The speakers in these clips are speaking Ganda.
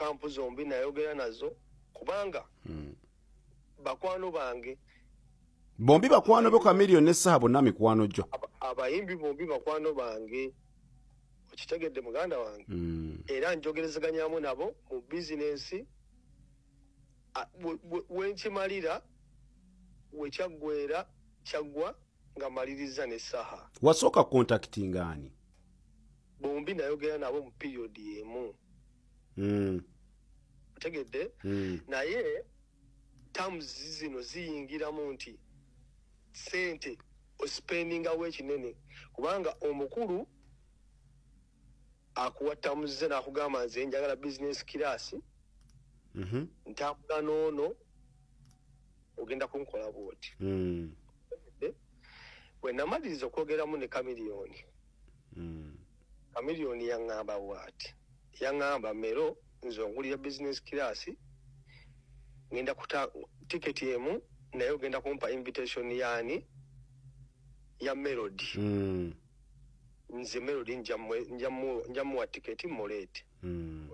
kampu zombi nayogera nazo kubanga bakwano bange bombi bakwano bo Chameleon ne Saha bonna mikwano gyo abayimbi bombi bakwano bange okitegedde muganda wange era njogerezeganyaamu nabo mu bizinensi wenkimalira wekyaggwera kyaggwa nga maliriza ne Saha wasooka contacting ani bombi nayogera nabo mu period yemu otegedde naye terms zino ziyingiramu nti sente ospendingawo ekinene kubanga omukulu akuwa terms ze nakugamba nze njagala business class ntambula noono ogenda kunkola bwoti bwe namaliriza okwogeramu ne Chameleon Chameleon yaŋŋamba bwati yaŋŋamba Mero nze ongulira business class ngenda kuta ticket emu naye ogenda kumpa invitation yani ya Melody nze Melody njamuwa ticket mulete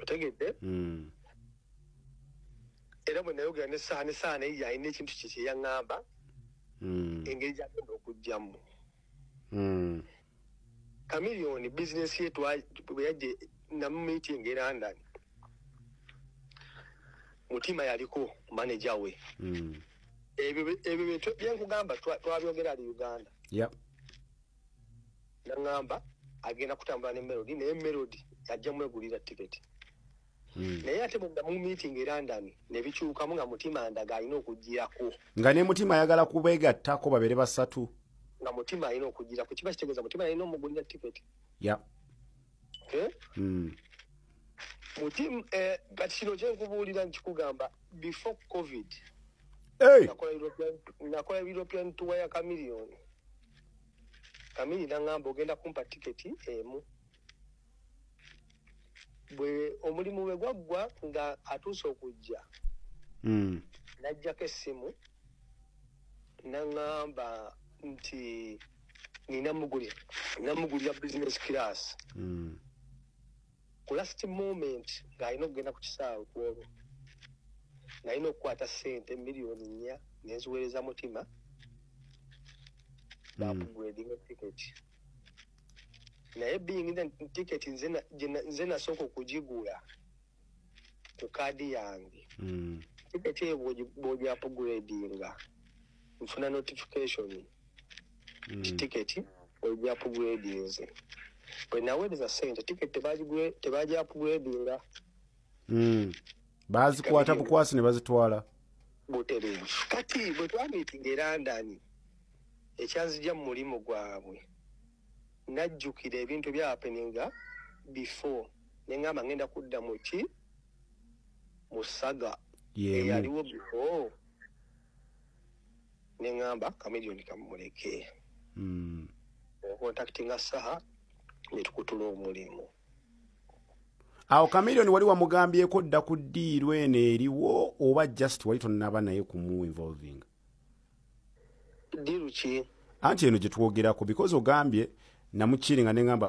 otegedde era bwe nayogera ne Saha naye yalina ekintu kye yaŋŋamba engeri gyagenda okujjamu Chameleon business yetu bwe yajje namu meeting e London Mutima yaliko manager we ebyo byenkugamba twabyogera ali Uganda naŋŋamba agenda kutambula ne Melody naye Melody yajja mwegulira ticket naye ate bwe mu meeting e London ne bikyukamu nga Mutima ndaga alina okugirako nga ne Mutima ayagala kubeegattako babere basatu nga Mutima alina okugirako kiba kitegeeza Mutima alina omugulira ticket Mutima kati kino kyenkubuulira nkikugamba before COVID nakola European tour ya Chameleon naŋŋamba ogenda kumpa tiketi emu bwe omulimu bwe gwaggwa nga atuuse okujja najjako essimu naŋŋamba nti namugulira business class ku last moment ng'alina okugenda ku kisaawe kwolwo nalina okukwata ssente miliyoni 4 nenziweereza Mutima bamugredinga tiketi naye biyingiza tiketi nze nasooka okugigula ku kaadi yange tiketi eyo bw'ogyapugredinga nfuna notification tiketi bw'ogyapugredinze bwe naweereza ssente tiketi tebagyapugredinga bazikwata bukwasi ne bazitwala butereevu kati bwe twamiitinga e London ekyanzija mu mulimu gwabwe najjukira ebintu bya happeninga before neŋŋamba ngenda kudda mu Saga eyaliwo before neŋŋamba Chameleon kamuleke okontaktinga Saha ne tukutula omulimu awo Chameleon wali wamugambyeko dda ku ddiiru eno eriwo oba just wali tonnaba naye kumu involving ddiiru ki anti eno gye twogerako because ogambye namukiringa neŋŋamba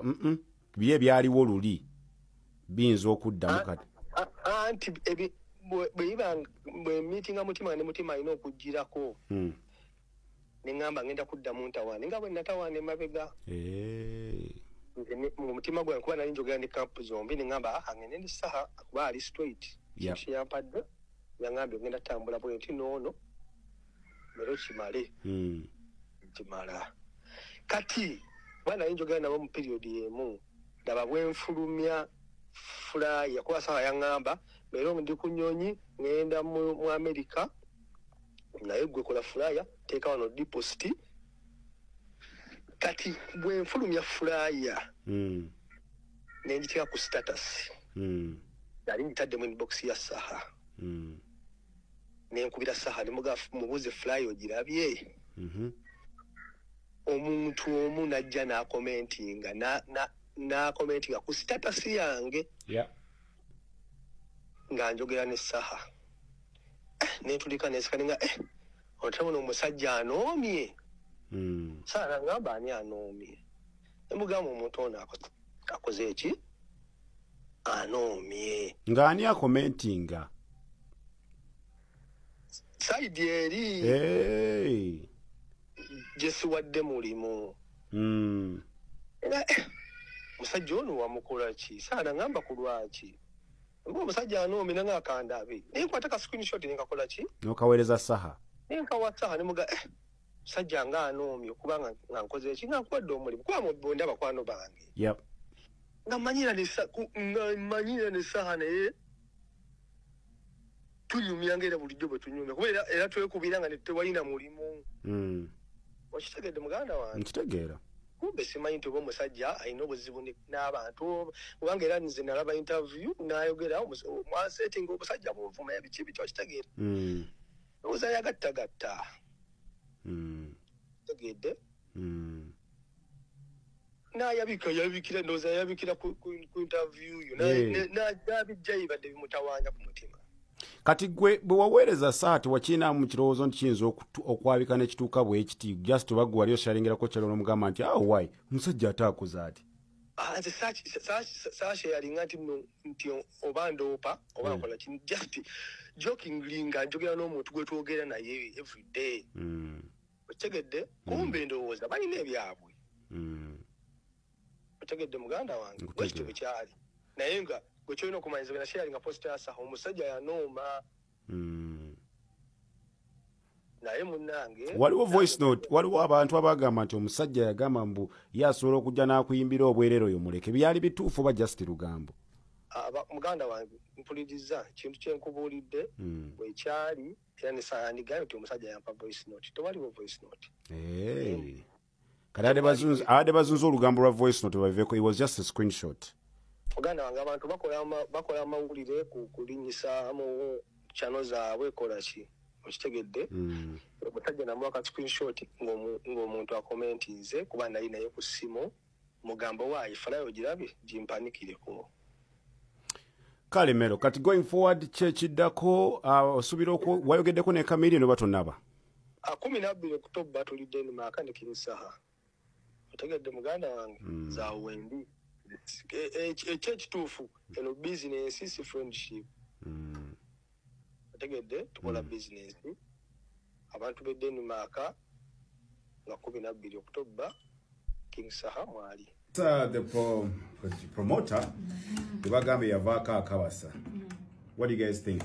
bye byaliwo luli biyinza okuddamu kati anti bwe meetinga Mutima ne Mutima alina okugirako neŋŋamba ngenda kuddamu ntawaane nga bwe natawaana emabega mu mutima gwange kuba nali njogera ne kampu zombi neŋŋamba ngende ne Saha kuba ali straight kyeyampadde yaŋŋambye ogenda tambula bwe nti noono Mero kimale kimala kati kuba nali njogera nabo mu period yemu ndaba bwenfulumya fulaya kuba Saha yaŋŋamba Mero ndi ku nnyonyi ŋŋenda mu America naye gwe kola fulaya teeka wano deposit kati bwenfulumya fulaya nenjiteeka ku status nali njitaddemu inbox ya Saha nenkubira Saha mubuuze fulaya ogirabye omuntu omu najja n'akomentinga n'akomentinga ku status yange nga njogera ne Saha netulika nesikaninga otamuno omusajja anoomye Saha ngamba ani anoomye nemugamba omuntu ono akoze eki anoomye ng'ani akomentinga saidi eri hey. gyesiwadde mulimu musajja ono wamukola ki saana ngamba ku lwaki mba omusajja anoomye nanga akandabe naye nkwata ka screenshot nenkakola ki nokaweereza saha nenkawa saha nemuga musajja nga anoomye kubanga nga nkoze eki nga nkuwadde omulimu kuba mubonde abakwano bange yep. nga manyira ne saha naye tunyumyanga era bulijjo bwe tunyumya kuba era twekubira nga tewalina mulimu okitegedde muganda wange nkitegeera kumbe simanyi nti oba omusajja alina obuzibu n'abantu kubanga era nze nalaba interview n'ayogera mwasetinga omusajja munvuma ebiki biki okitegeera owooza yagattagatta tegedde yabikira ndowooza yabikira ku interview yo n'abijjayo badde bimutawaanya ku mutima kati gwe bwe waweereza saati wakiinaamu kirowoozo nti kiyinza okwabika n'ekituuka bwe kiti just oba gwe wali oshalingerako kyalo n'omugamba nti wayi omusajja ate akoze ati nze saashe yalinga nti oba ndoopa oba nkola kino just jokingly nga njogera n'omuntu gwe twogera naye everyday otegedde kumbe ndowooza balina ebyabwe otegedde muganda wange bwekityo bwekyali naye nga gwe kyolina okumanyiza bena sharinga posta ya saha omusajja yanooma naye munnange waliwo voice note waliwo abantu abagamba nti omusajja yagamba mbu yasobola okujja n'akuyimbira obwerere oyo muleke byali bituufu oba just lugambo muganda wange mpuliriza kintu kyenkubuulidde bwekyali era nesayandigayo nti omusajja yampa voice note tewaliwo voice note kati abadde bazunza olugambo lwa voice note baviveeko it was just a screenshot muganda wange abantu bakola amawulire kulinyisa mu channel zaabwe kola ki okitegedde omusajja namuwaka screenshot ng'omuntu akomentinze kuba nali naye ku ssimu mugambo waayi falayo girabye gimpanikireko kale mero kati going forward kyekiddako osuubira wayogeddeko ne Chameleon oba tonnaba 12 Oktoba tulidde Maaka ne Kirisaha otegedde muganda wange zaawembi ekituufu eno business si friendship otegedde tukola business abantu be Denmark nga 12 Oktoba King Saha mwali the promoter the bagambye yavaako akabasa what do you guys think